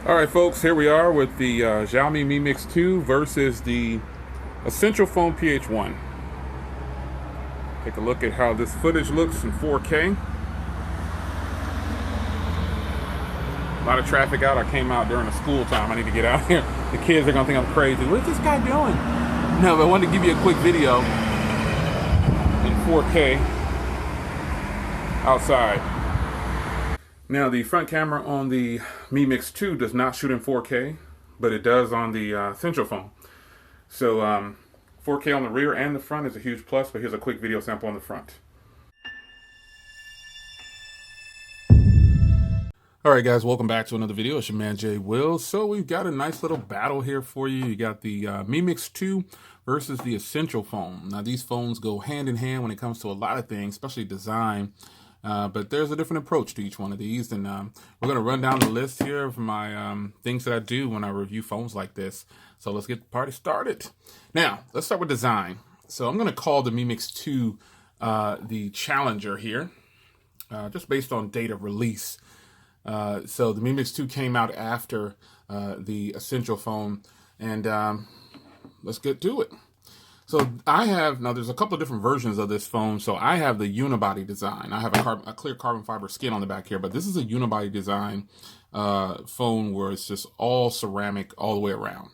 All right, folks, here we are with the Xiaomi Mi Mix 2 versus the Essential Phone PH-1. Take a look at how this footage looks in 4K. A lot of traffic out. I came out during the school time. I need to get out here. The kids are going to think I'm crazy. What's this guy doing? No, but I wanted to give you a quick video in 4K outside. Now, the front camera on the Mi Mix 2 does not shoot in 4K, but it does on the Essential phone. So 4K on the rear and the front is a huge plus, but here's a quick video sample on the front. All right, guys, welcome back to another video. It's your man, Jay Will. So we've got a nice little battle here for you. You got the Mi Mix 2 versus the Essential phone. Now, these phones go hand in hand when it comes to a lot of things, especially design. But there's a different approach to each one of these, and we're going to run down the list here of my things that I do when I review phones like this. So let's get the party started. Now, let's start with design. So I'm going to call the Mi Mix 2 the Challenger here, just based on date of release. So the Mi Mix 2 came out after the Essential phone, and let's get to it. So I have, now there's a couple of different versions of this phone. So I have the unibody design. I have a clear carbon fiber skin on the back here, but this is a unibody design phone where it's just all ceramic all the way around.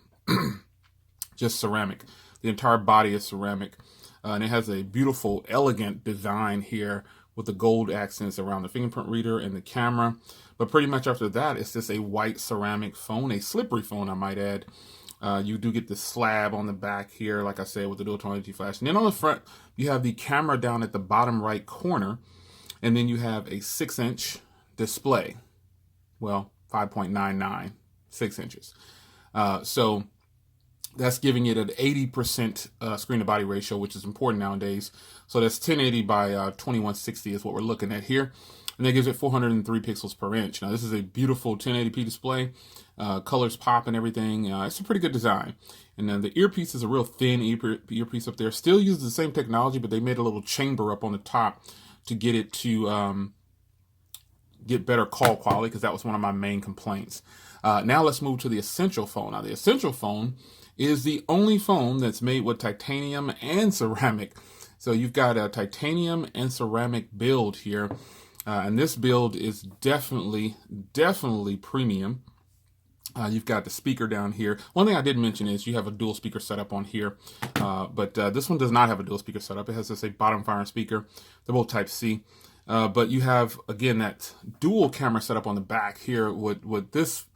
Just ceramic. The entire body is ceramic. And it has a beautiful, elegant design here with the gold accents around the fingerprint reader and the camera. But pretty much after that, it's just a white ceramic phone, a slippery phone, I might add. You do get the slab on the back here, like I said, with the dual tone LED flash. And then on the front, you have the camera down at the bottom right corner. And then you have a 6-inch display. Well, 5.99, 6 inches. So that's giving it an 80% screen to body ratio, which is important nowadays. So that's 1080 by 2160 is what we're looking at here. And that gives it 403 pixels per inch. Now, this is a beautiful 1080p display. Colors pop and everything. It's a pretty good design. And then the earpiece is a real thin earpiece up there. Still uses the same technology, but they made a little chamber up on the top to get it to get better call quality, because that was one of my main complaints. Now let's move to the Essential phone. Now, the Essential phone is the only phone that's made with titanium and ceramic. So you've got a titanium and ceramic build here. And this build is definitely premium. You've got the speaker down here. One thing I did mention is you have a dual speaker setup on here, but this one does not have a dual speaker setup. It has just a bottom firing speaker. They're both Type C. But you have, again, that dual camera setup on the back here with this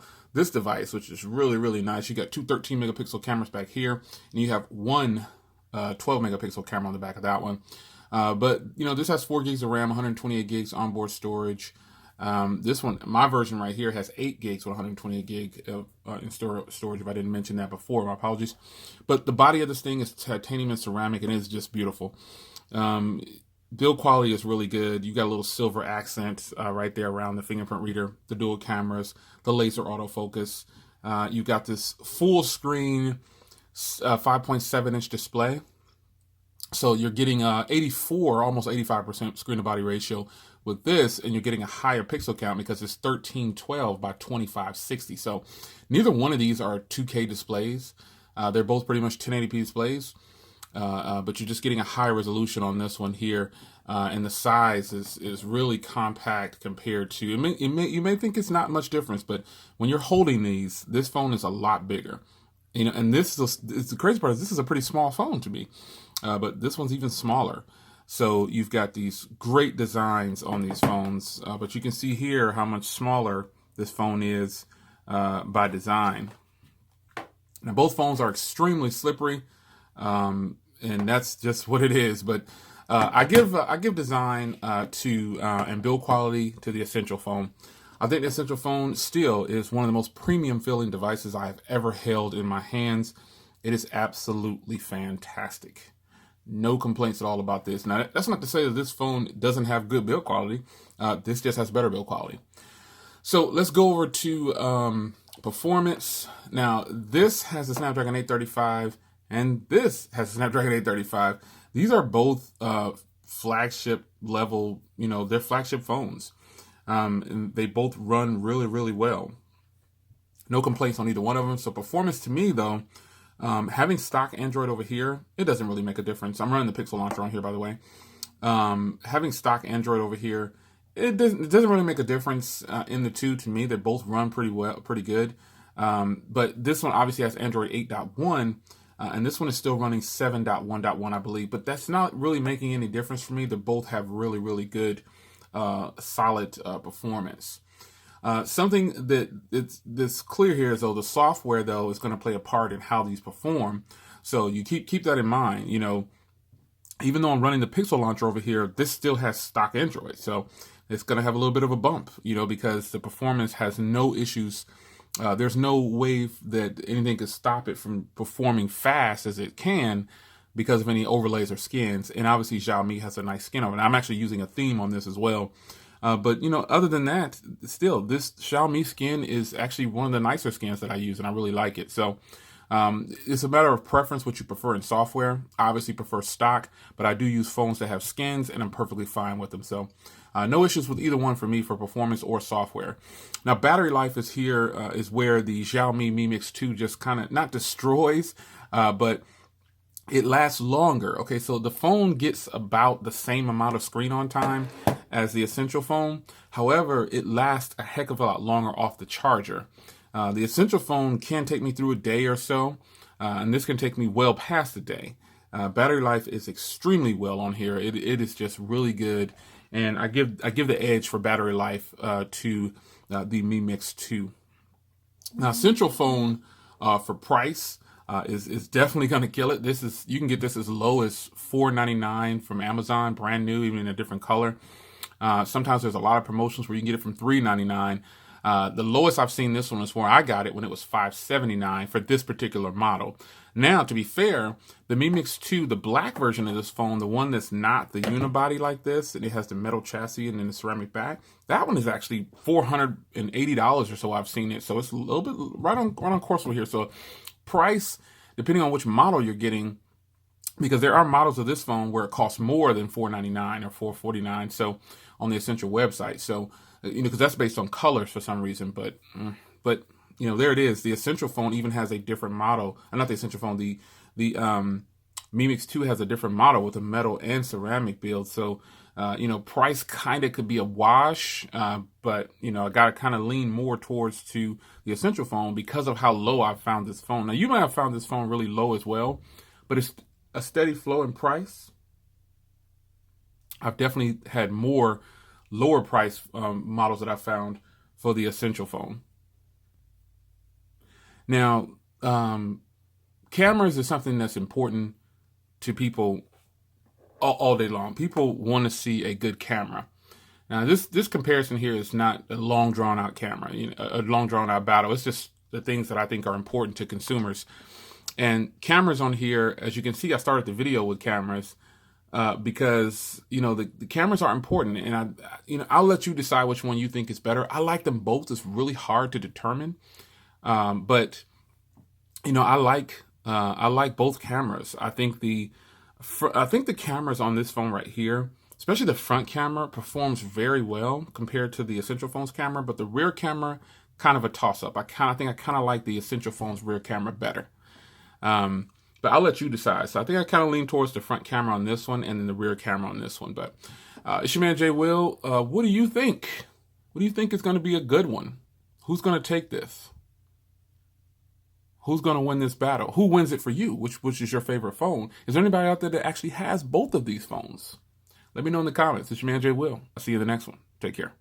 device, which is really nice. You got two 13 megapixel cameras back here, and you have one 12 megapixel camera on the back of that one. But, you know, this has 4 gigs of RAM, 128 gigs onboard storage. This one, my version right here, has 8 gigs with 128 gig in storage. If I didn't mention that before, my apologies. But the body of this thing is titanium and ceramic, and it's just beautiful. Build quality is really good. You got a little silver accent right there around the fingerprint reader, the dual cameras, the laser autofocus. You got this full screen 5.7-inch display. So you're getting 84, almost 85% screen to body ratio with this, and you're getting a higher pixel count because it's 1312 by 2560. So neither one of these are 2K displays. They're both pretty much 1080p displays, but you're just getting a high resolution on this one here, and the size is really compact compared to. You may think it's not much difference, but when you're holding these, this phone is a lot bigger. You know, and it's the crazy part is this is a pretty small phone to me. But this one's even smaller. So you've got these great designs on these phones, but you can see here how much smaller this phone is by design. Now, both phones are extremely slippery, and that's just what it is. But I give design and build quality to the Essential phone. I think the Essential phone still is one of the most premium feeling devices I have ever held in my hands. It is absolutely fantastic. No complaints at all about this. Now, that's not to say that this phone doesn't have good build quality. This just has better build quality. So let's go over to performance. Now, this has a Snapdragon 835, and this has a Snapdragon 835. These are both flagship level, they're flagship phones. And they both run really well. No complaints on either one of them. So performance to me though, having stock Android over here, it doesn't really make a difference. I'm running the Pixel launcher on here, by the way. Having stock Android over here, it doesn't really make a difference in the two to me. They both run pretty good. But this one obviously has Android 8.1, and this one is still running 7.1.1, I believe. But that's not really making any difference for me. They both have really good, solid performance. Something that's clear here is though the software though is going to play a part in how these perform. So you keep that in mind. You know, even though I'm running the Pixel launcher over here, this still has stock Android, so it's going to have a little bit of a bump. You know, because the performance has no issues. There's no way that anything could stop it from performing fast as it can because of any overlays or skins. And obviously Xiaomi has a nice skin on it. I'm actually using a theme on this as well. But, you know, other than that, still, this Xiaomi skin is actually one of the nicer skins that I use, and I really like it. So it's a matter of preference, what you prefer in software. I obviously prefer stock, but I do use phones that have skins, and I'm perfectly fine with them. So no issues with either one for me for performance or software. Now, battery life is here, is where the Xiaomi Mi Mix 2 just kind of not destroys, but it lasts longer. Okay, so the phone gets about the same amount of screen on time as the Essential phone. However, it lasts a heck of a lot longer off the charger. The Essential phone can take me through a day or so, and this can take me well past a day. Battery life is extremely well on here. It is just really good, and I give the edge for battery life to the Mi Mix 2. Now, Essential phone for price is definitely going to kill it. You can get this as low as $4.99 from Amazon, brand new, even in a different color. Sometimes there's a lot of promotions where you can get it from $3.99. The lowest I've seen this one is where I got it when it was $5.79 for this particular model. Now, to be fair, the Mi Mix 2, the black version of this phone, the one that's not the unibody like this, and it has the metal chassis and then the ceramic back, that one is actually $480 or so I've seen it. So it's a little bit right on course over here. So price, depending on which model you're getting, because there are models of this phone where it costs more than $4.99 or $4.49. So on the Essential website. So, you know, because that's based on colors for some reason, but you know, there it is. The Essential phone even has a different model. Not the Essential phone. The Mi Mix 2 has a different model with a metal and ceramic build. So, you know, price kind of could be a wash, but you know, I got to kind of lean more towards to the Essential phone because of how low I found this phone. Now, you might have found this phone really low as well, but it's a steady flow in price. I've definitely had more lower price models that I found for the Essential phone. Now, cameras is something that's important to people all day long. People want to see a good camera. Now, this comparison here is not a long drawn out camera, you know, a long drawn out battle. It's just the things that I think are important to consumers. And cameras on here, as you can see, I started the video with cameras because, you know, the cameras are important, and I'll let you decide which one you think is better. I like them both. It's really hard to determine. But you know, I like both cameras. I think the cameras on this phone right here, especially the front camera, performs very well compared to the Essential phone's camera. But the rear camera, kind of a toss up. I think I like the Essential phone's rear camera better. But I'll let you decide. So I think I kind of lean towards the front camera on this one and then the rear camera on this one. But it's your man Jay Will. What do you think? What do you think is going to be a good one? Who's going to take this? Who's going to win this battle? Who wins it for you? Which is your favorite phone? Is there anybody out there that actually has both of these phones? Let me know in the comments. It's your man Jay Will. I'll see you in the next one. Take care.